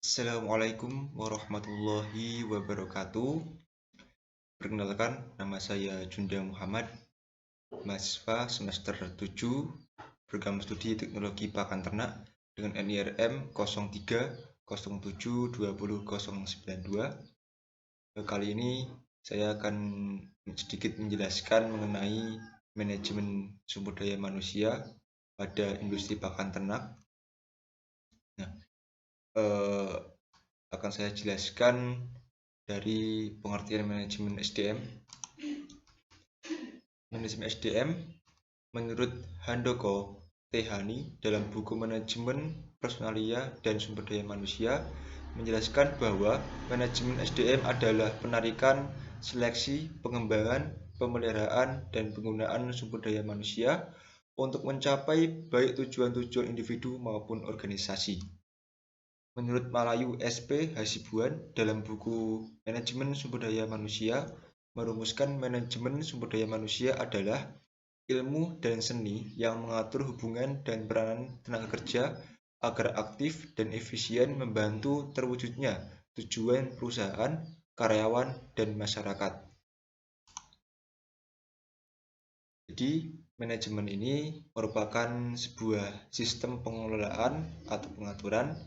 Assalamualaikum warahmatullahi wabarakatuh. Perkenalkan, nama saya Junda Muhammad, mahasiswa semester 7, program studi teknologi pakan ternak dengan NIRM 0307200092. Kali ini saya akan sedikit menjelaskan mengenai manajemen sumber daya manusia pada industri pakan ternak. Akan saya jelaskan dari pengertian manajemen SDM. Manajemen SDM menurut Handoko Tehani dalam buku Manajemen Personalia dan Sumber Daya Manusia menjelaskan bahwa manajemen SDM adalah penarikan, seleksi, pengembangan, pemeliharaan, dan penggunaan sumber daya manusia untuk mencapai baik tujuan-tujuan individu maupun organisasi. Menurut Malayu SP Hasibuan dalam buku Manajemen Sumber Daya Manusia merumuskan manajemen sumber daya manusia adalah ilmu dan seni yang mengatur hubungan dan peranan tenaga kerja agar aktif dan efisien membantu terwujudnya tujuan perusahaan, karyawan, dan masyarakat. Jadi, manajemen ini merupakan sebuah sistem pengelolaan atau pengaturan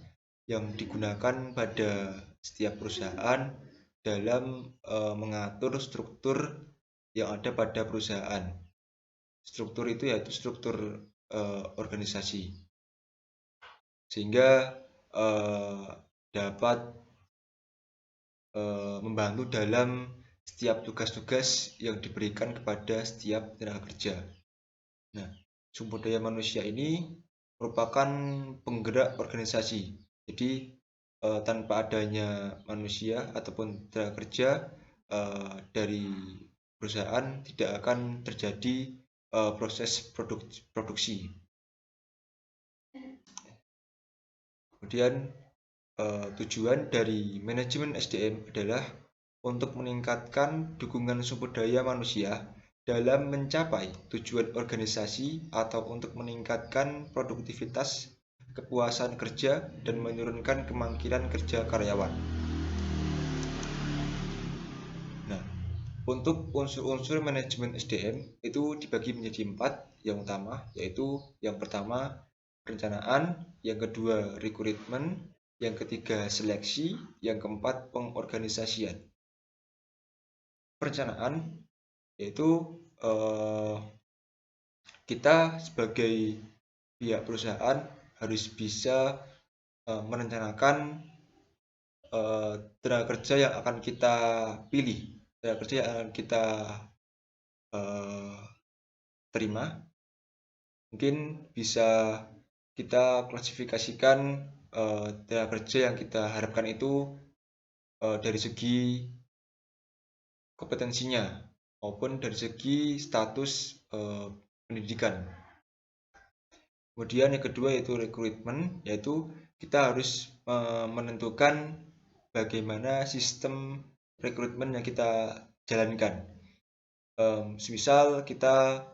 yang digunakan pada setiap perusahaan dalam mengatur struktur yang ada pada perusahaan. Struktur itu yaitu struktur organisasi, sehingga dapat membantu dalam setiap tugas-tugas yang diberikan kepada setiap tenaga kerja. Nah, sumber daya manusia ini merupakan penggerak organisasi. Jadi tanpa adanya manusia ataupun tenaga kerja dari perusahaan tidak akan terjadi proses produksi. Kemudian tujuan dari manajemen SDM adalah untuk meningkatkan dukungan sumber daya manusia dalam mencapai tujuan organisasi atau untuk meningkatkan produktivitas, kepuasan kerja, dan menurunkan kemangkiran kerja karyawan. Nah, untuk unsur-unsur manajemen SDM itu dibagi menjadi 4 yang utama, yaitu yang pertama perencanaan, yang kedua rekrutmen, yang ketiga seleksi, yang keempat pengorganisasian. Perencanaan yaitu kita sebagai pihak perusahaan harus bisa merencanakan tenaga kerja yang akan kita pilih, tenaga kerja yang akan kita terima. Mungkin bisa kita klasifikasikan tenaga kerja yang kita harapkan itu dari segi kompetensinya maupun dari segi status pendidikan. Kemudian yang kedua yaitu rekrutmen, yaitu kita harus menentukan bagaimana sistem rekrutmen yang kita jalankan. Semisal kita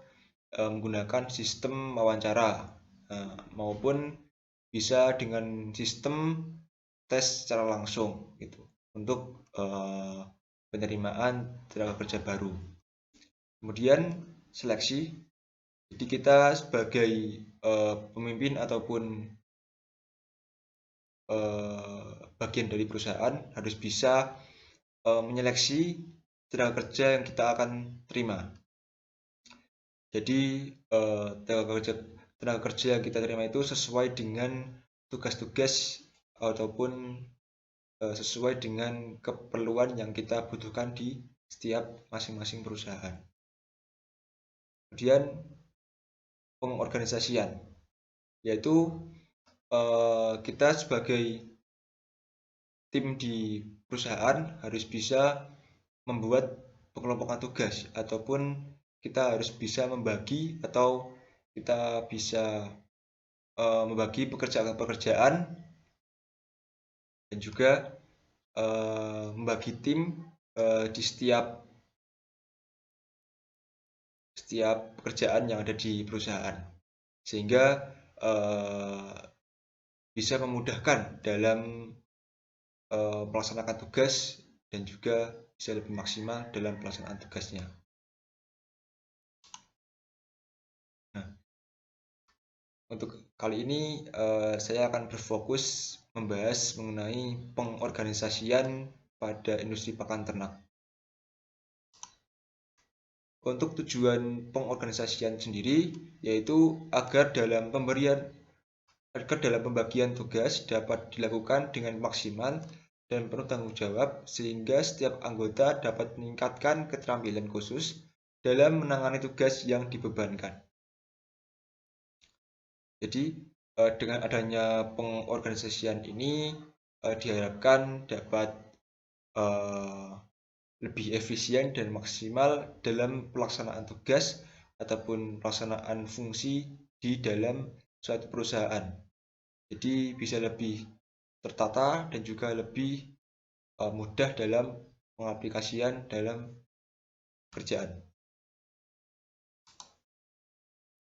menggunakan sistem wawancara maupun bisa dengan sistem tes secara langsung gitu untuk penerimaan tenaga kerja baru. Kemudian seleksi, jadi kita sebagai pemimpin ataupun bagian dari perusahaan harus bisa menyeleksi tenaga kerja yang kita akan terima. Jadi tenaga kerja yang kita terima itu sesuai dengan tugas-tugas ataupun sesuai dengan keperluan yang kita butuhkan di setiap masing-masing perusahaan. Kemudian pengorganisasian, yaitu kita sebagai tim di perusahaan harus bisa membuat pengelompokan tugas ataupun kita harus bisa membagi atau kita bisa membagi pekerjaan-pekerjaan dan juga membagi tim di setiap pekerjaan yang ada di perusahaan, sehingga bisa memudahkan dalam melaksanakan tugas dan juga bisa lebih maksimal dalam pelaksanaan tugasnya. Nah, untuk kali ini saya akan berfokus membahas mengenai pengorganisasian pada industri pakan ternak. Untuk tujuan pengorganisasian sendiri yaitu agar dalam pembagian tugas dapat dilakukan dengan maksimal dan penuh tanggung jawab sehingga setiap anggota dapat meningkatkan keterampilan khusus dalam menangani tugas yang dibebankan. Jadi dengan adanya pengorganisasian ini diharapkan dapat lebih efisien dan maksimal dalam pelaksanaan tugas ataupun pelaksanaan fungsi di dalam suatu perusahaan. Jadi bisa lebih tertata dan juga lebih mudah dalam pengaplikasian dalam kerjaan.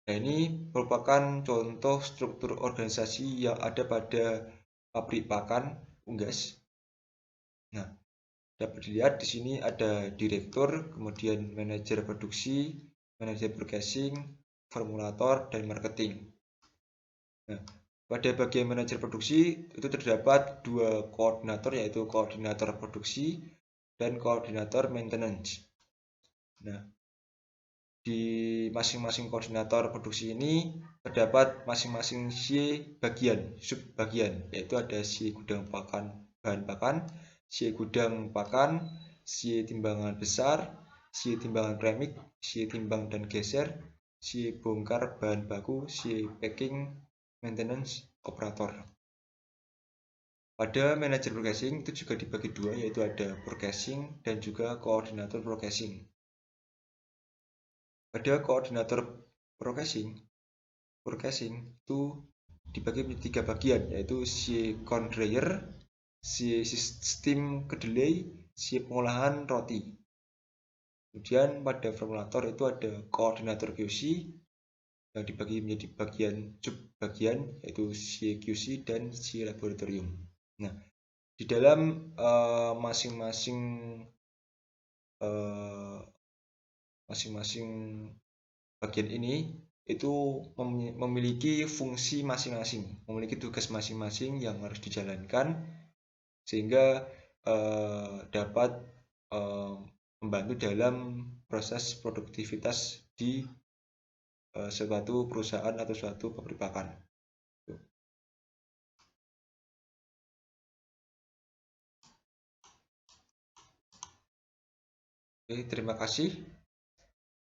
Nah, ini merupakan contoh struktur organisasi yang ada pada pabrik pakan unggas. Nah, dapat dilihat di sini ada direktur, kemudian manajer produksi, manajer purchasing, formulator, dan marketing. Nah, pada bagian manajer produksi itu terdapat dua koordinator yaitu koordinator produksi dan koordinator maintenance. Nah, di masing-masing koordinator produksi ini terdapat masing-masing sub-bagian, yaitu ada gudang pakan, bahan pakan, gudang pakan, timbangan besar, timbangan premix, timbang dan geser, bongkar bahan baku, packing, maintenance, operator. Pada manajer purchasing itu juga dibagi dua, yaitu ada purchasing dan juga koordinator purchasing. Pada koordinator purchasing itu dibagi menjadi 3 bagian, yaitu conveyor, sistem kedelai, pengolahan roti. Kemudian pada formulator itu ada koordinator QC yang dibagi menjadi bagian sub-bagian, yaitu QC dan laboratorium. Nah, di dalam masing-masing bagian ini itu memiliki fungsi masing-masing, memiliki tugas masing-masing yang harus dijalankan sehingga dapat membantu dalam proses produktivitas di suatu perusahaan atau suatu pabrik pakan. Oke, terima kasih.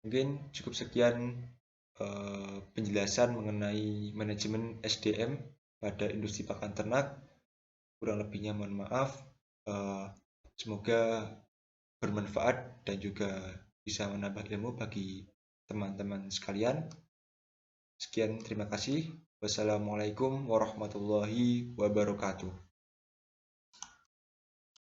Mungkin cukup sekian penjelasan mengenai manajemen SDM pada industri pakan ternak. Kurang lebihnya mohon maaf. Semoga bermanfaat dan juga bisa menambah ilmu bagi teman-teman sekalian. Sekian, terima kasih. Wassalamualaikum warahmatullahi wabarakatuh.